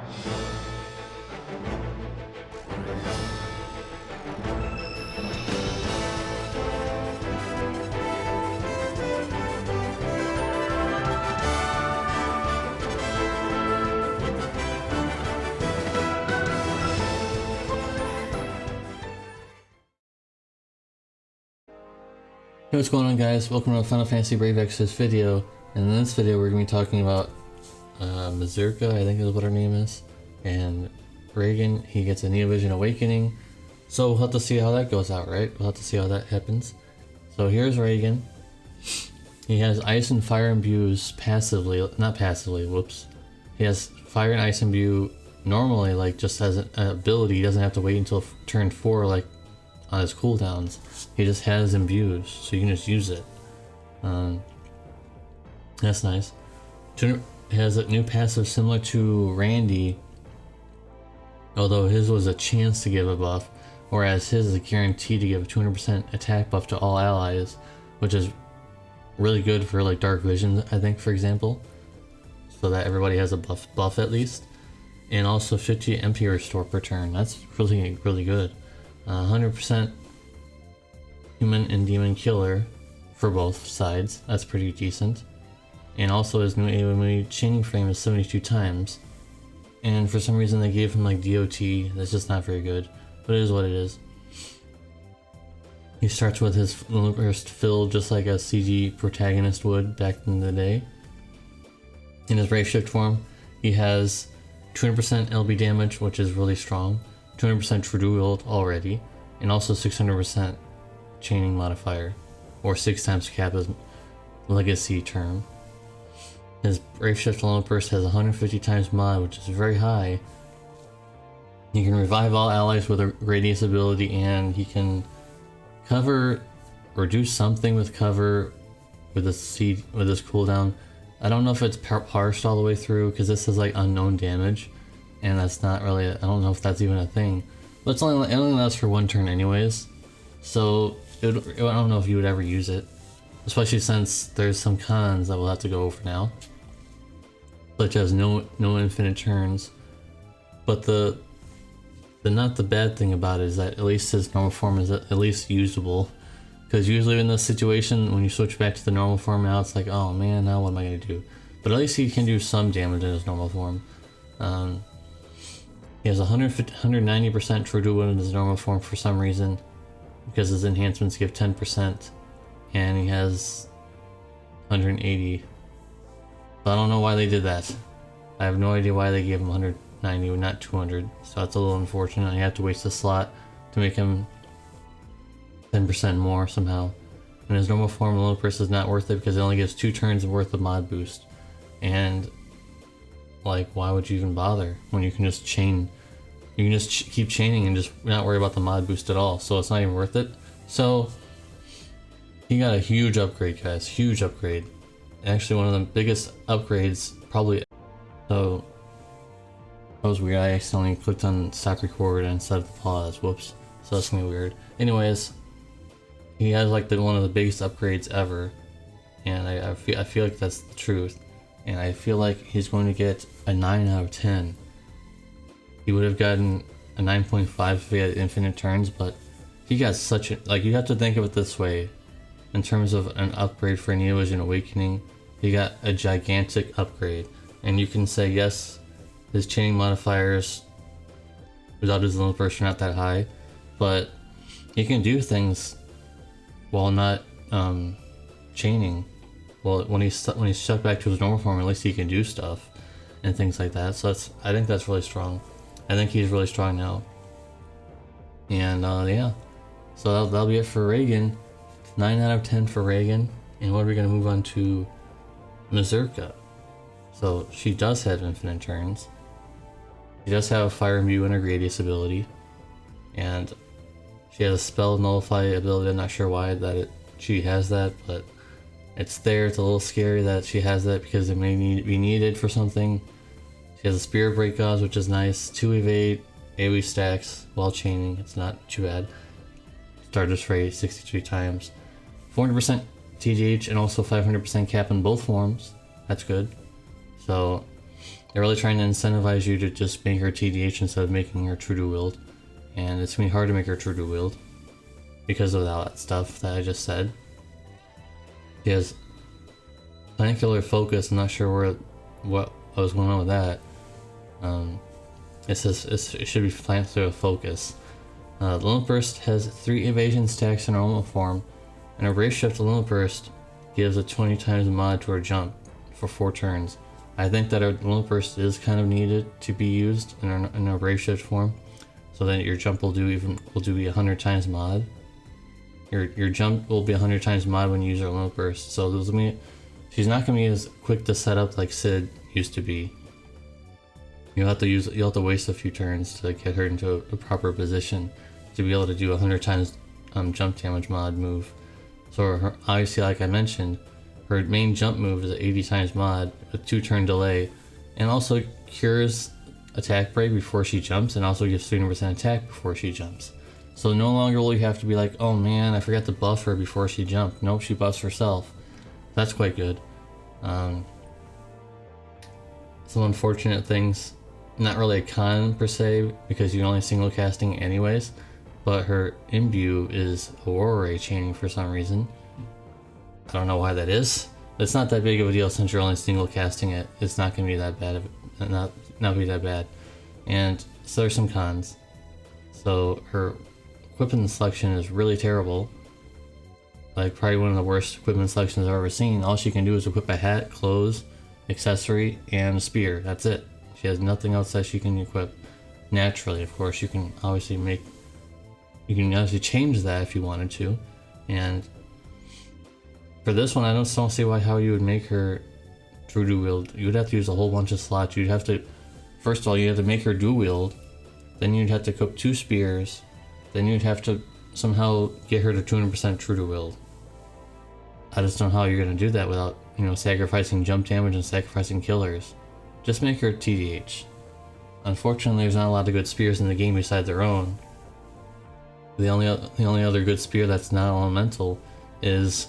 Hey, what's going on, guys? Welcome to Final Fantasy Brave Exvius video. And in this video we're going to be talking about Mazurka, I think is what her name is, and Raegan. He gets a Neovision Awakening, so we'll have to see how that goes out, right? We'll have to see how that happens. So here's Raegan. He has Ice and Fire Imbues passively, not passively, whoops. He has Fire and Ice Imbue normally, like just as an ability. He doesn't have to wait until turn 4 like on his cooldowns. He just has imbues, so you can just use it. That's nice. Has a new passive similar to Randy, although his was a chance to give a buff, whereas his is a guarantee to give a 200% attack buff to all allies, which is really good for like Dark Vision, I think, for example, so that everybody has a buff at least. And also 50 MP restore per turn. That's really good. 100% human and demon killer for both sides. That's pretty decent. And also his new AoE chaining frame is 72 times. And for some reason they gave him like DOT. That's just not very good, but it is what it is. He starts with his burst filled just like a CG protagonist would back in the day. In his Brave Shift form, he has 200% LB damage, which is really strong. 200% True ult already, and also 600% chaining modifier, or 6 times Kappa's legacy term. His Brave Shift Alone Burst has 150 times mod, which is very high. He can revive all allies with a radius ability, and he can cover or do something with cover with his cooldown. I don't know if it's parsed all the way through because this is like unknown damage. And that's not really, I don't know if that's even a thing. But it only lasts for one turn anyways. So, I don't know if you would ever use it. Especially since there's some cons that we'll have to go over now. Such as no infinite turns. But the not the bad thing about it is that at least his normal form is at least usable. Because usually in this situation, when you switch back to the normal form now, it's like, oh man, now what am I going to do? But at least he can do some damage in his normal form. He has 190% true to in his normal form for some reason, because his enhancements give 10%, and he has 180. So I don't know why they did that. I have no idea why they gave him 190, not 200. So that's a little unfortunate. You have to waste a slot to make him 10% more somehow. In his normal form, the Lilipris is not worth it because it only gives 2 turns worth of mod boost, and like, why would you even bother when you can just chain? You can just keep chaining and just not worry about the mod boost at all, so it's not even worth it. So he got a huge upgrade, guys, huge upgrade. Actually one of the biggest upgrades probably. So that was weird, I accidentally clicked on stop record instead of pause, whoops. So that's gonna be weird. Anyways, he has like one of the biggest upgrades ever, and I feel like that's the truth. And I feel like he's going to get a 9 out of 10. He would have gotten a 9.5 if he had infinite turns, but he got such a, like, you have to think of it this way. In terms of an upgrade for Neovision Awakening, he got a gigantic upgrade. And you can say, yes, his chaining modifiers without his limit burst are not that high, but he can do things while not chaining. Well, when he's stuck back to his normal form, at least he can do stuff and things like that. So I think that's really strong. I think he's really strong now. And yeah, so that'll be it for Raegan. 9 out of 10 for Raegan. And what are we gonna move on to? Mazurka. So she does have infinite turns. She does have a Fire Imbue and a Radius ability, and she has a Spell Nullify ability. I'm not sure why she has that, but it's there. It's a little scary that she has that because it may be needed for something. She has a Spirit Break Gauze, which is nice. 2 evade, AoE stacks while chaining. It's not too bad. Stardust rate 63 times. 400% TGH and also 500% cap in both forms. That's good. So They're really trying to incentivize you to just make her TDH instead of making her true to wield. And it's gonna be hard to make her true to wield because of all that stuff that I just said. She has Planetary Focus. I'm not sure what was going on with that. It says it should be Planetary Focus. Limit Burst has 3 evasion stacks in normal form, and a Brave Shift Limit Burst gives a 20 times mod to her jump for 4 turns. I think that our Limit Burst is kind of needed to be used in a Brave Shift form, so that your jump will be 100 times mod. Your jump will be 100 times mod when you use her Limit Burst. So she's not gonna be as quick to set up like Sid used to be. You'll have to waste a few turns to get her into a proper position to be able to do 100 times jump damage mod move. So obviously, like I mentioned, her main jump move is 80 times mod, a 2-turn delay, and also cures attack break before she jumps, and also gives 300% attack before she jumps. So no longer will you have to be like, oh man, I forgot to buff her before she jumped. Nope, she buffs herself. That's quite good. Some unfortunate things. Not really a con per se, because you're only single casting anyways, but her imbue is Aurora Ray chaining for some reason. I don't know why that is. It's not that big of a deal since you're only single casting it. It's not going to be that bad. Not be that bad. And so there's some cons. So her equipment selection is really terrible. Like probably one of the worst equipment selections I've ever seen. All she can do is equip a hat, clothes, accessory, and a spear. That's it. She has nothing else that she can equip naturally. Of course, you can obviously change that if you wanted to. And for this one, I don't see how you would make her true dual wield. You would have to use a whole bunch of slots. You'd have to, first of all, you have to make her dual wield. Then you'd have to equip 2 spears. Then you'd have to somehow get her to 200% true to wield. I just don't know how you're gonna do that without, sacrificing jump damage and sacrificing killers. Just make her TDH. Unfortunately, there's not a lot of good spears in the game besides their own. The only other good spear that's not elemental is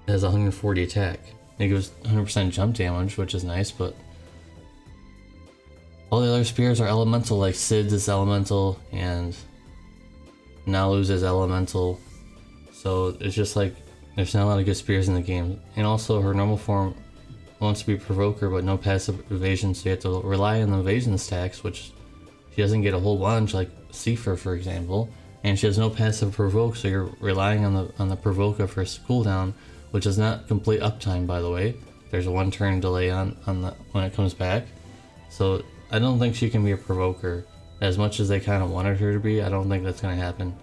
has 140 attack. It gives 100% jump damage, which is nice, but all the other spears are elemental, like Sid's is elemental and Nalu's is elemental. So it's just like there's not a lot of good spears in the game. And also her normal form wants to be Provoker, but no passive evasion, so you have to rely on the evasion stacks, which she doesn't get a whole bunch, like Seifer, for example. And she has no passive Provoke, so you're relying on the Provoker for cooldown, which is not complete uptime, by the way. There's a 1-turn delay on when it comes back. So I don't think she can be a Provoker. As much as they kind of wanted her to be, I don't think that's going to happen.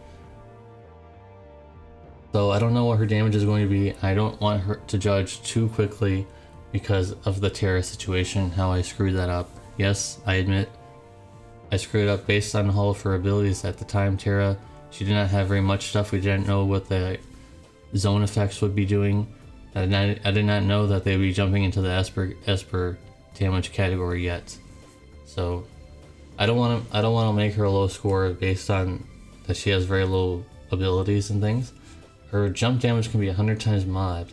So I don't know what her damage is going to be. I don't want her to judge too quickly because of the Terra situation, how I screwed that up. Yes, I admit I screwed up based on all of her abilities at the time. Terra, she did not have very much stuff. We didn't know what the zone effects would be doing. I did not know that they would be jumping into the Esper damage category yet. So I don't want to make her a low score based on that she has very low abilities and things. Her jump damage can be 100 times mod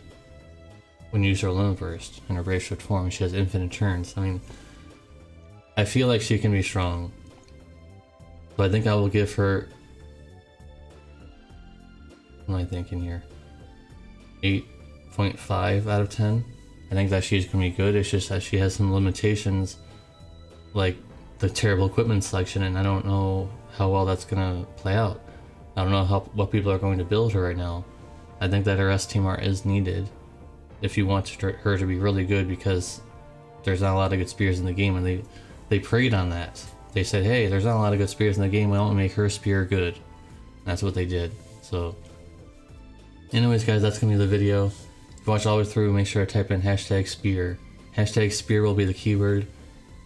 when you use her Limit Burst in her Brave Shift form. She has infinite turns. I mean, I feel like she can be strong. So I think I will give her, what am I thinking here? 8.5 out of 10. I think that she's going to be good. It's just that she has some limitations, like the terrible equipment selection, and I don't know how well that's going to play out. I don't know what people are going to build her right now. I think that her STMR is needed if you want her to be really good, because there's not a lot of good spears in the game, and they preyed on that. They said, hey, there's not a lot of good spears in the game, why don't we make her spear good? And that's what they did. So anyways, guys, that's gonna be the video. If you watch all the way through, make sure to type in #spear. #spear will be the keyword.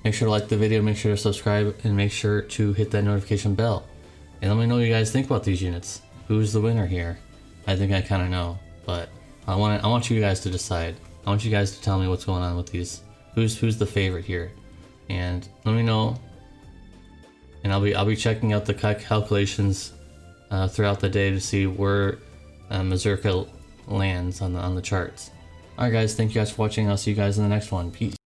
Make sure to like the video, make sure to subscribe, and make sure to hit that notification bell. And let me know what you guys think about these units. Who's the winner here? I think I kind of know, but I want you guys to decide. I want you guys to tell me what's going on with these. Who's the favorite here? And let me know. And I'll be checking out the calculations throughout the day to see where Mazurka lands on the charts. Alright guys, thank you guys for watching. I'll see you guys in the next one. Peace.